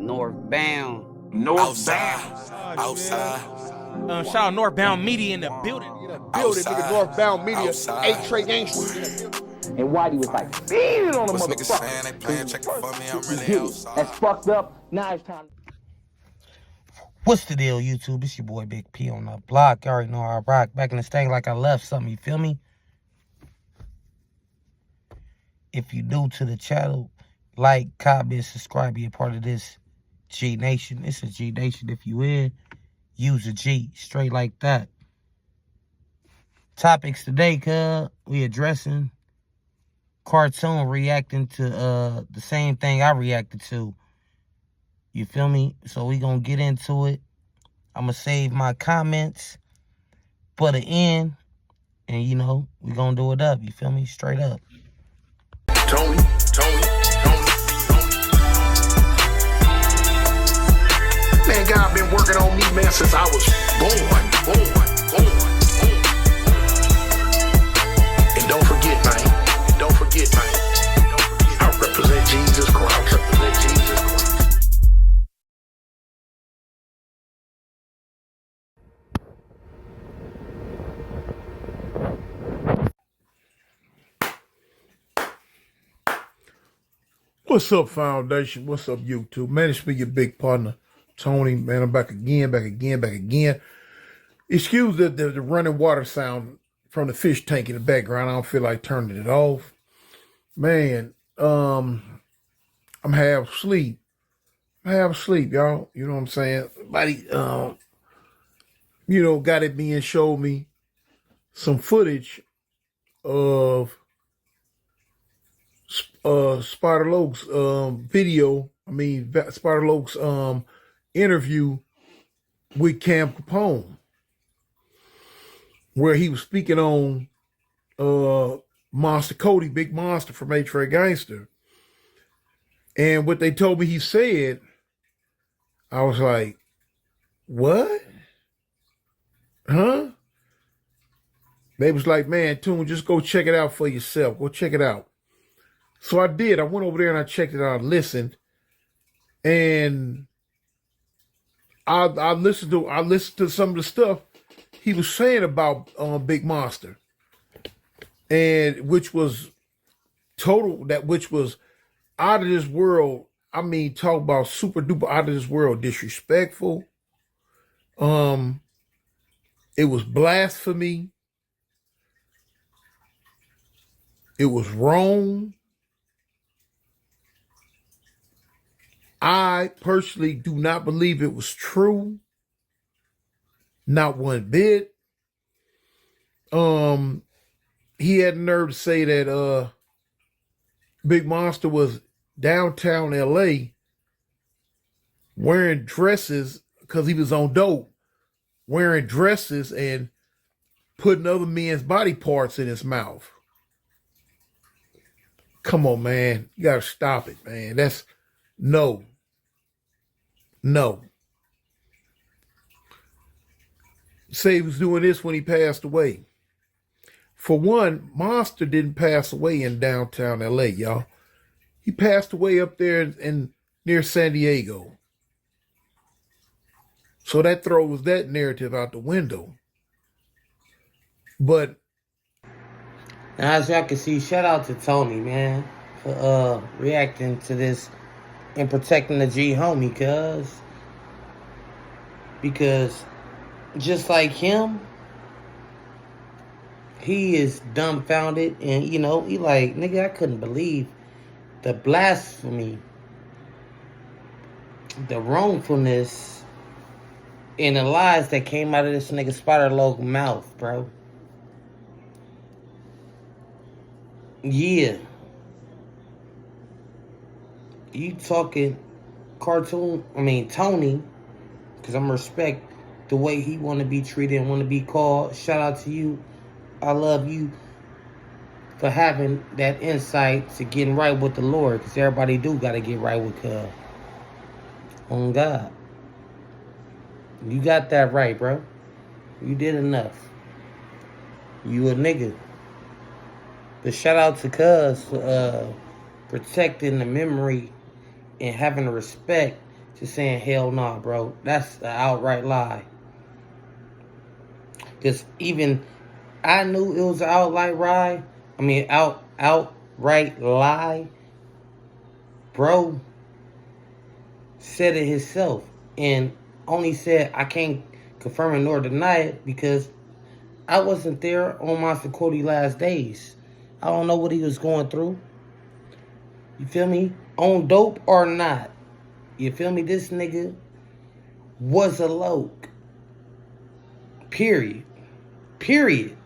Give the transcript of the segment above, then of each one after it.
Northbound. Outside. Shout out Northbound Media in the building. Nigga, Northbound Media. Outside. 8 Trey Gangsters. And Whitey was like, feeding on the What's niggas motherfucker. saying? They playing check for me. I'm really outside. That's fucked up. Now it's time. What's the deal, YouTube? It's your boy Big P on the block. You already know I rock. Back in the stand like I left something, you feel me? If you new to the channel, like, comment, subscribe, be a part of this G Nation. It's a G Nation. If you in, use a G. Straight like that. Topics today, cuz we addressing cartoon reacting to the same thing I reacted to. You feel me? So we gonna get into it. I'ma save my comments for the end. And you know, we gonna do it up. You feel me? Straight up. Tony. Man, God been working on me, man, since I was born. And don't forget, man. I represent Jesus Christ. What's up, Foundation? What's up, YouTube? Man, it's me, your big partner, Tony. Man, I'm back again. Excuse the running water sound from the fish tank in the background. I don't feel like turning it off. Man, I'm half asleep. Y'all. You know what I'm saying? Somebody, got at me and showed me some footage of Spider Loke's Spider Loke's interview with Cam Capone, where he was speaking on Monster Cody, Big Monster from 8 Trey Gangster. And what they told me he said, I was like, what? Huh? They was like, man, Toon, just go check it out for yourself. Go check it out. So I did. I went over there and I checked it out, listened, and I listened to some of the stuff he was saying about Big Monster, and which was out of this world. I mean, talk about super duper out of this world disrespectful. It was blasphemy. It was wrong. I personally do not believe it was true. Not one bit. He had the nerve to say that Big Monster was downtown LA wearing dresses because he was on dope, wearing dresses and putting other men's body parts in his mouth. Come on, man. You gotta stop it, man. That's no. Say he was doing this when he passed away. For one, Monster didn't pass away in downtown LA, y'all. He passed away up there in near San Diego. So that throws that narrative out the window. But Now, as y'all can see, shout out to Tony, man, for reacting to this and protecting the G homie, because just like him, he is dumbfounded, and he like, nigga, I couldn't believe the blasphemy, the wrongfulness, and the lies that came out of this nigga Spider Loke mouth, bro. Yeah. You talking Tony, because I'm respect the way he want to be treated and want to be called. Shout out to you. I love you for having that insight to getting right with the Lord, because everybody do got to get right with God. On God. You got that right, bro. You did enough. You a nigga. But shout out to Cuz for protecting the memory and having the respect Just saying, hell nah, bro. That's an outright lie. Because even I knew it was an outright lie. I mean, outright lie. Bro said it himself. And only said, I can't confirm it nor deny it because I wasn't there on Monster Cody last days. I don't know what he was going through. You feel me? On dope or not. You feel me? This nigga was a loke. Period. Period.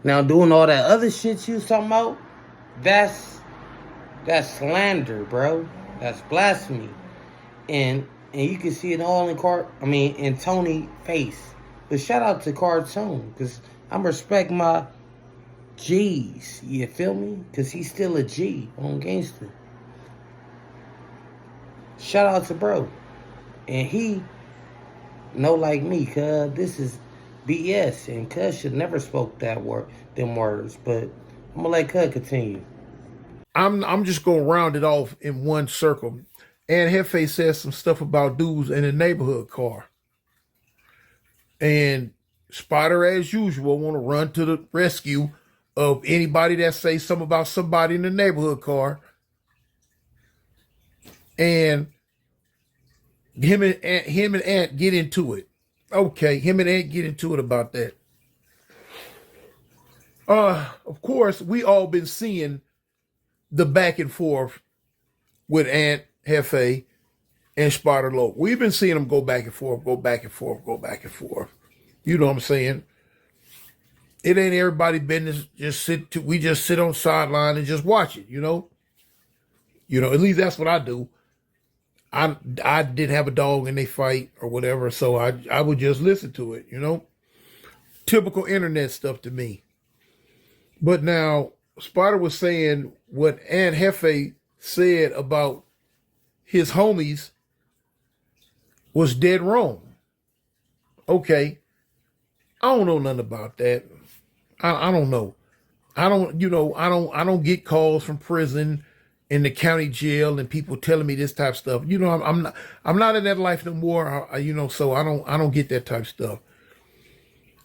Now doing all that other shit you was talking about, that's slander, bro. That's blasphemy. And you can see it all in Tony's face. But shout out to Cartoon, because I'm respect my G's. You feel me? Because he's still a G on gangster. Shout out to bro. And he know like me, cuz this is BS. And cuz should never spoke them words. But I'm gonna let cuz continue. I'm just gonna round it off in one circle. And Hefe says some stuff about dudes in a neighborhood car. And Spider, as usual, want to run to the rescue of anybody that says something about somebody in the neighborhood car. And him and Ant get into it. Okay, him and Ant get into it about that. Of course, we all been seeing the back and forth with Ant, Hefe, and Spider Loc. We've been seeing them go back and forth, go back and forth, go back and forth. You know what I'm saying? It ain't everybody business. We just sit on the sideline and just watch it, you know? You know, at least that's what I do. I didn't have a dog in they fight or whatever, so I would just listen to it, you know? Typical internet stuff to me. But now, Spider was saying what Aunt Hefe said about his homies was dead wrong. Okay. I don't know nothing about that. I don't know. I don't get calls from prison in the county jail and people telling me this type of stuff. You know, I'm not in that life no more. So I don't get that type of stuff.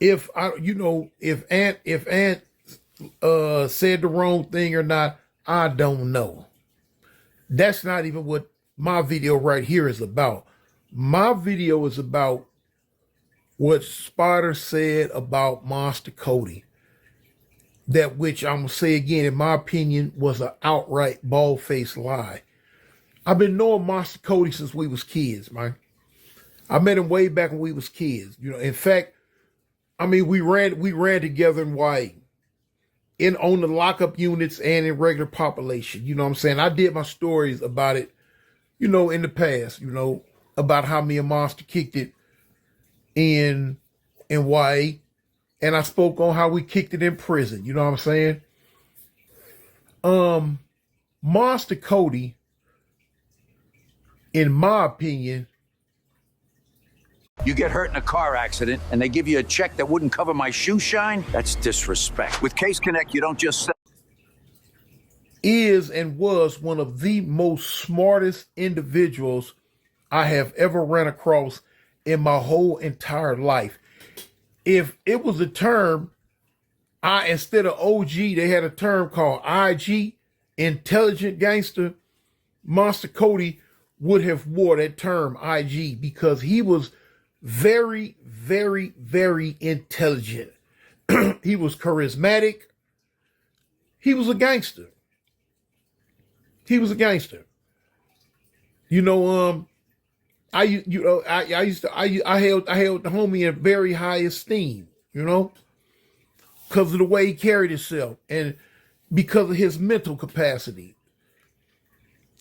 If Aunt said the wrong thing or not, I don't know. That's not even what my video right here is about. My video is about what Spider said about Monster Cody. That which I'm going to say again, in my opinion, was an outright bald-faced lie. I've been knowing Monster Cody since we was kids, man. I met him way back when we was kids. You know, in fact, I mean, we ran together in Hawaii. On the lockup units and in regular population. You know what I'm saying? I did my stories about it, you know, in the past, you know, about how me and Monster kicked it in Hawaii. And I spoke on how we kicked it in prison. You know what I'm saying? Monster Cody, in my opinion. You get hurt in a car accident and they give you a check that wouldn't cover my shoe shine? That's disrespect. With Case Connect, you don't just sell. Is and was one of the most smartest individuals I have ever ran across in my whole entire life. If it was a term, instead of OG, they had a term called IG, intelligent gangster, Monster Cody would have wore that term IG because he was very, very, very intelligent. He was charismatic. He was a gangster. I held the homie in very high esteem, you know, because of the way he carried himself and because of his mental capacity.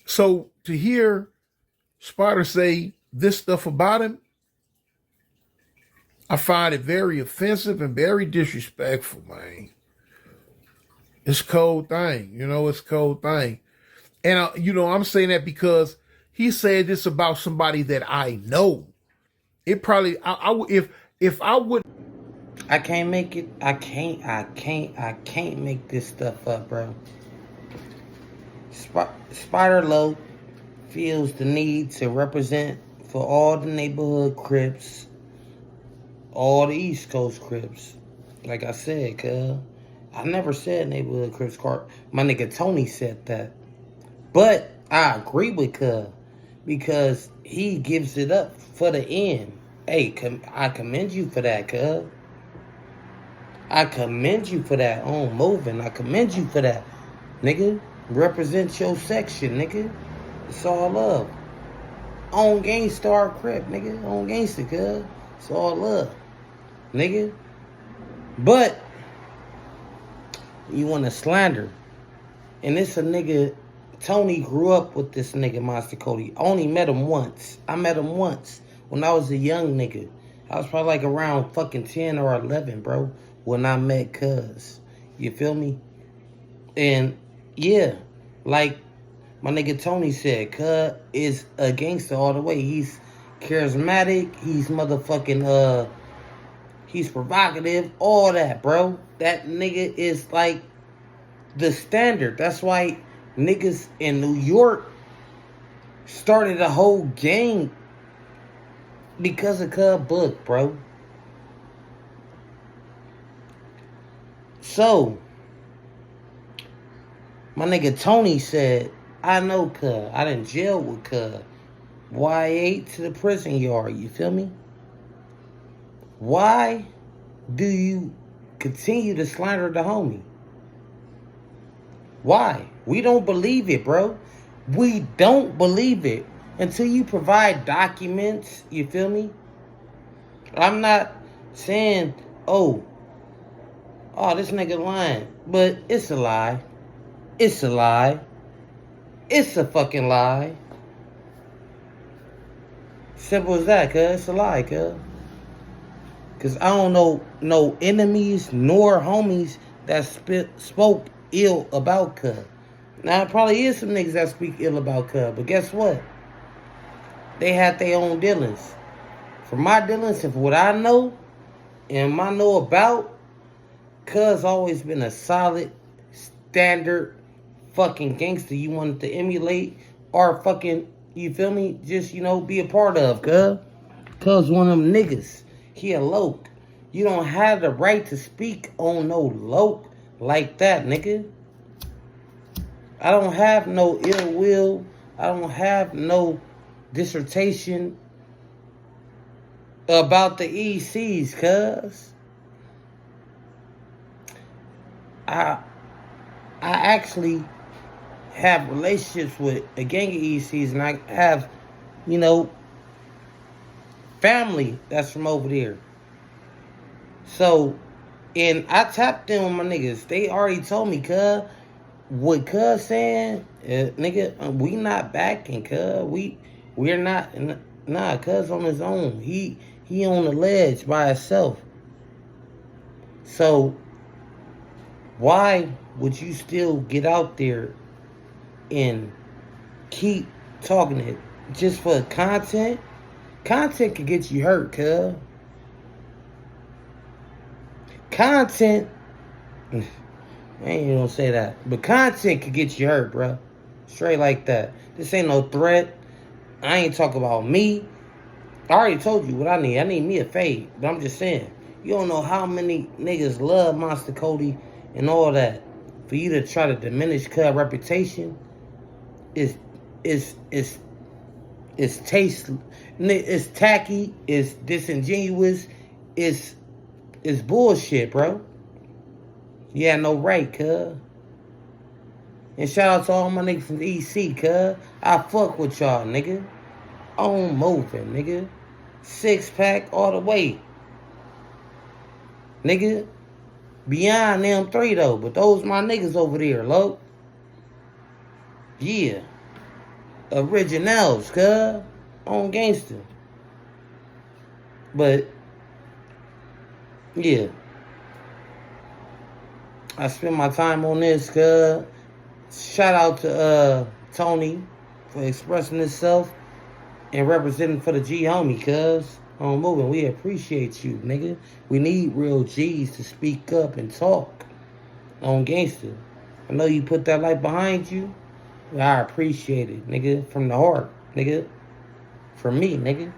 So to hear Spider say this stuff about him, I find it very offensive and very disrespectful, man. It's a cold thing, you know, it's a cold thing. And, I'm saying that because he said this about somebody that I know. It probably, if I would. I can't make it. I can't make this stuff up, bro. Spider Loc feels the need to represent for all the neighborhood Crips, all the East Coast Crips. Like I said, cuz, I never said neighborhood Crips. My nigga Tony said that. But I agree with cuz because he gives it up for the end. Hey, I commend you for that, cuz. I commend you for that on moving. I commend you for that, nigga. Represent your section, nigga. It's all love. On Gangstar Crip, nigga. On Gangsta, cuz. It's all love, nigga. But you want to slander. And it's a nigga. Tony grew up with this nigga, Monster Cody. I only met him once. I met him once when I was a young nigga. I was probably like around fucking 10 or 11, bro, when I met Cuz. You feel me? And yeah, like my nigga Tony said, Cuz is a gangster all the way. He's charismatic. He's motherfucking, he's provocative. All that, bro. That nigga is like the standard. That's why niggas in New York started a whole gang because of Cub book, bro. So, my nigga Tony said, I know Cub. I done jail with Cub. YA to the prison yard, you feel me? Why do you continue to slander the homie? Why? We don't believe it, bro. We don't believe it until you provide documents, you feel me? I'm not saying, oh, this nigga lying. But it's a lie. It's a lie. It's a fucking lie. Simple as that, cuz. It's a lie, cuz. Because I don't know no enemies nor homies that spoke ill about Cuz. Now, it probably is some niggas that speak ill about Cuz, but guess what? They had their own dealings. For my dealings and for what I know and I know about, Cuz always been a solid, standard fucking gangster you wanted to emulate or fucking, you feel me, just, be a part of, Cuz. Cuz one of them niggas. He a loke. You don't have the right to speak on no loke like that, nigga. I don't have no ill will. I don't have no dissertation about the ECs, cuz. I actually have relationships with a gang of ECs, and I have, family that's from over there. So, and I tapped in with my niggas. They already told me, cuz, what cuz saying, nigga, we not backing, cuz. We're not, nah, cuz on his own. He on the ledge by himself. So, why would you still get out there and keep talking it just for content? Content can get you hurt, cuz. Content, I ain't even gonna say that, but content can get you hurt, bro. Straight like that. This ain't no threat. I ain't talking about me. I already told you what I need. I need me a fade. But I'm just saying, you don't know how many niggas love Monster Cody and all that. For you to try to diminish Cub reputation is tasteless. It's tacky. It's disingenuous. It's bullshit, bro. Yeah, no right, cuz. And shout out to all my niggas from the EC, cuz. I fuck with y'all, nigga. On moving, nigga. 6-pack all the way. Nigga. Beyond them 3, though. But those my niggas over there, low. Yeah. Originals, cuz. On gangster. But, yeah. I spend my time on this, cuz. Shout out to Tony for expressing himself and representing for the G homie, cuz. On moving, we appreciate you, nigga. We need real G's to speak up and talk on gangster. I know you put that light behind you. I appreciate it, nigga. From the heart, nigga. From me, nigga.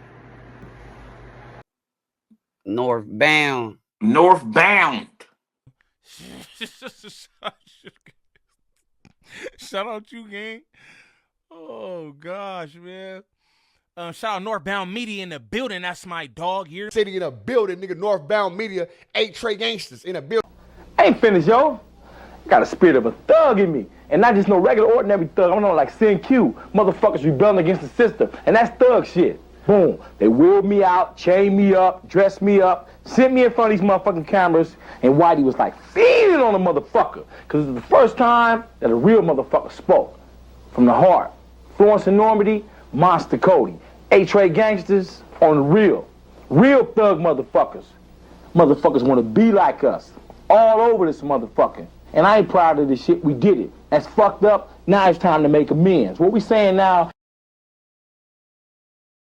Northbound. Northbound. Shout out you, gang. Oh gosh, man. Shout out Northbound Media in the building. That's my dog here. City in a building, nigga. Northbound Media, 8 Trey Gangsters in a building. I ain't finished, yo. Got a spirit of a thug in me. And not just no regular, ordinary thug. I'm not like CNQ. Motherfuckers rebelling against the system. And that's thug shit. Boom. They wheeled me out, chained me up, dressed me up, sent me in front of these motherfucking cameras, and Whitey was like feeding on a motherfucker. Because it was the first time that a real motherfucker spoke. From the heart. Florence and Normandy, Monster Cody. 8 Trey Gangsters on the real. Real thug motherfuckers. Motherfuckers want to be like us. All over this motherfucker. And I ain't proud of this shit. We did it. That's fucked up. Now it's time to make amends. What we saying now